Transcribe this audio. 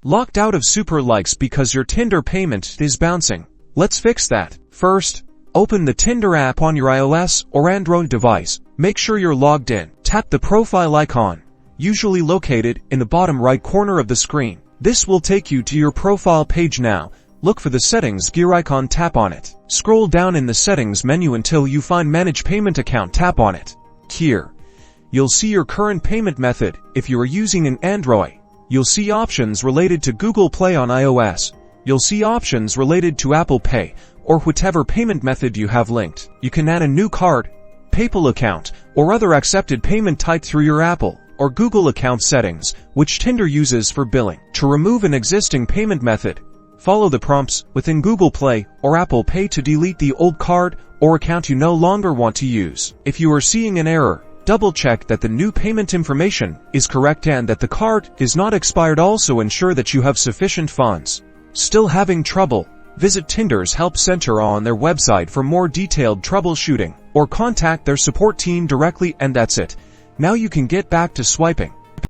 Locked out of super likes because your Tinder payment is bouncing. Let's fix that. First, open the Tinder app on your iOS or Android device. Make sure you're logged in. Tap the profile icon, usually located in the bottom right corner of the screen. This will take you to your profile page now. Look for the settings gear icon, tap on it. Scroll down in the settings menu until you find manage payment account, tap on it. Here, you'll see your current payment method. If you are using an Android, you'll see options related to Google Play. On iOS, you'll see options related to Apple Pay or whatever payment method you have linked. You can add a new card, PayPal account, or other accepted payment type through your Apple or Google account settings, which Tinder uses for billing. To remove an existing payment method, follow the prompts within Google Play or Apple Pay to delete the old card or account you no longer want to use. If you are seeing an error, double-check that the new payment information is correct and that the card is not expired. Also ensure that you have sufficient funds. Still having trouble? Visit Tinder's Help Center on their website for more detailed troubleshooting, or contact their support team directly, and that's it. Now you can get back to swiping.